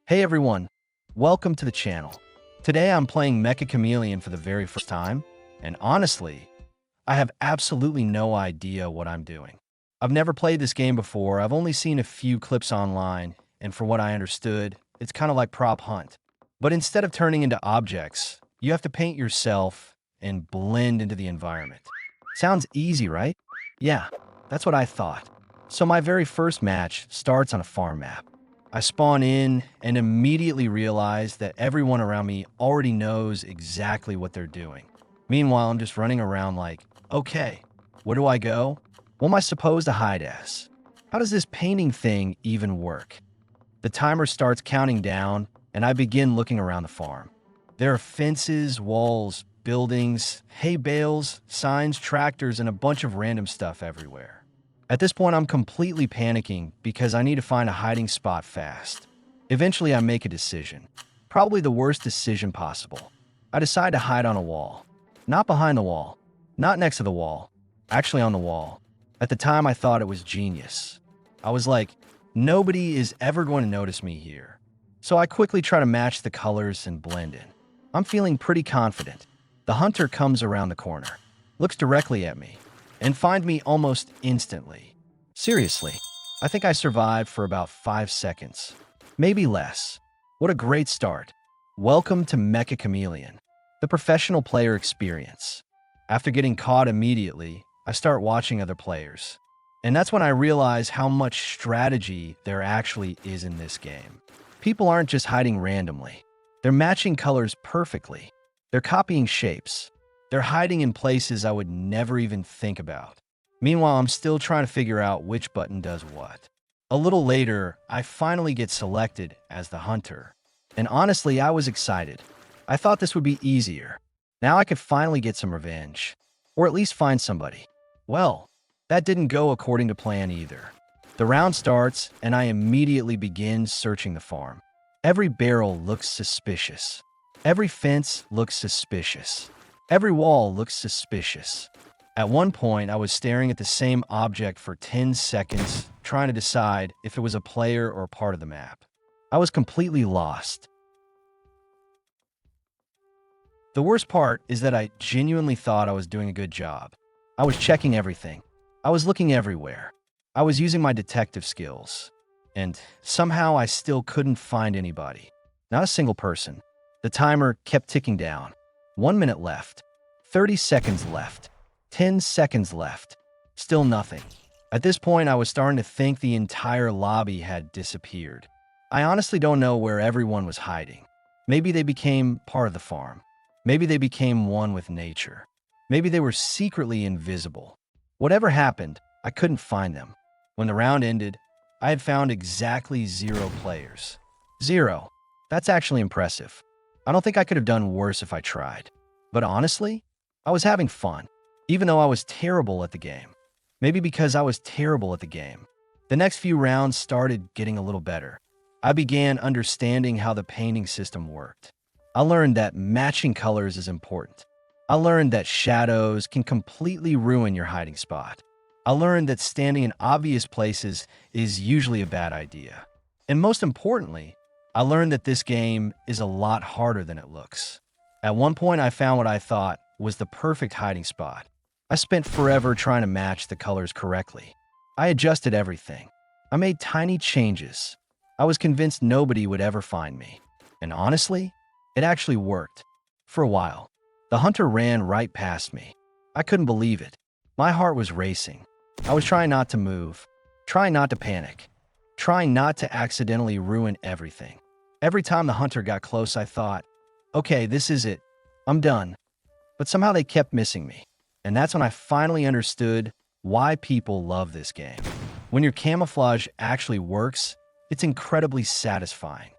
Hey everyone, welcome to the channel. Today I'm playing Meccha Chameleon for the very first time, and honestly, I have absolutely no idea what I'm doing. I've never played this game before, I've only seen a few clips online, and from what I understood, it's kind of like prop hunt. But instead of turning into objects, you have to paint yourself and blend into the environment. Sounds easy, right? Yeah, that's what I thought. So my very first match starts on a farm map. I spawn in and immediately realize that everyone around me already knows exactly what they're doing. Meanwhile, I'm just running around like, okay, where do I go? What am I supposed to hide as? How does this painting thing even work? The timer starts counting down, and I begin looking around the farm. There are fences, walls, buildings, hay bales, signs, tractors, and a bunch of random stuff everywhere. At this point, I'm completely panicking because I need to find a hiding spot fast. Eventually, I make a decision. Probably the worst decision possible. I decide to hide on a wall. Not behind the wall. Not next to the wall. Actually on the wall. At the time, I thought it was genius. I was like, nobody is ever going to notice me here. So I quickly try to match the colors and blend in. I'm feeling pretty confident. The hunter comes around the corner, looks directly at me, and finds me almost instantly. Seriously, I think I survived for about 5 seconds. Maybe less. What a great start. Welcome to Meccha Chameleon, the professional player experience. After getting caught immediately, I start watching other players. And that's when I realize how much strategy there actually is in this game. People aren't just hiding randomly. They're matching colors perfectly. They're copying shapes. They're hiding in places I would never even think about. Meanwhile, I'm still trying to figure out which button does what. A little later, I finally get selected as the hunter. And honestly, I was excited. I thought this would be easier. Now I could finally get some revenge. Or at least find somebody. Well, that didn't go according to plan either. The round starts, and I immediately begin searching the farm. Every barrel looks suspicious. Every fence looks suspicious. Every wall looks suspicious. At one point, I was staring at the same object for 10 seconds, trying to decide if it was a player or part of the map. I was completely lost. The worst part is that I genuinely thought I was doing a good job. I was checking everything. I was looking everywhere. I was using my detective skills. And somehow I still couldn't find anybody. Not a single person. The timer kept ticking down. 1 minute left. 30 seconds left. 10 seconds left. Still nothing. At this point, I was starting to think the entire lobby had disappeared. I honestly don't know where everyone was hiding. Maybe they became part of the farm. Maybe they became one with nature. Maybe they were secretly invisible. Whatever happened, I couldn't find them. When the round ended, I had found exactly 0 players. 0. That's actually impressive. I don't think I could have done worse if I tried. But honestly, I was having fun, even though I was terrible at the game. Maybe because I was terrible at the game. The next few rounds started getting a little better. I began understanding how the painting system worked. I learned that matching colors is important. I learned that shadows can completely ruin your hiding spot. I learned that standing in obvious places is usually a bad idea. And most importantly, I learned that this game is a lot harder than it looks. At one point, I found what I thought was the perfect hiding spot. I spent forever trying to match the colors correctly. I adjusted everything. I made tiny changes. I was convinced nobody would ever find me. And honestly, it actually worked. For a while, the hunter ran right past me. I couldn't believe it. My heart was racing. I was trying not to move, trying not to panic, trying not to accidentally ruin everything. Every time the hunter got close, I thought, okay, this is it. I'm done. But somehow they kept missing me. And that's when I finally understood why people love this game. When your camouflage actually works, it's incredibly satisfying.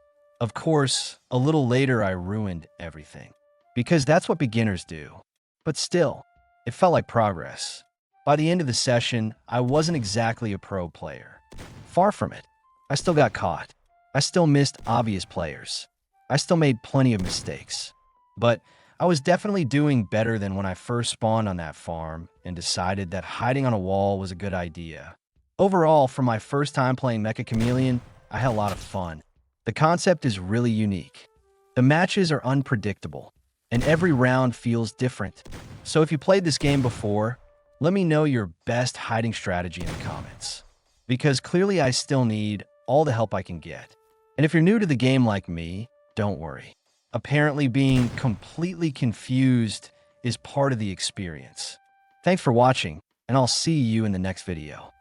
Of course, a little later I ruined everything. Because that's what beginners do. But still, it felt like progress. By the end of the session, I wasn't exactly a pro player. Far from it. I still got caught. I still missed obvious players. I still made plenty of mistakes. But I was definitely doing better than when I first spawned on that farm and decided that hiding on a wall was a good idea. Overall, for my first time playing Meccha Chameleon, I had a lot of fun. The concept is really unique. The matches are unpredictable, and every round feels different. So if you played this game before, let me know your best hiding strategy in the comments. Because clearly I still need all the help I can get. And if you're new to the game like me, don't worry. Apparently being completely confused is part of the experience. Thanks for watching, and I'll see you in the next video.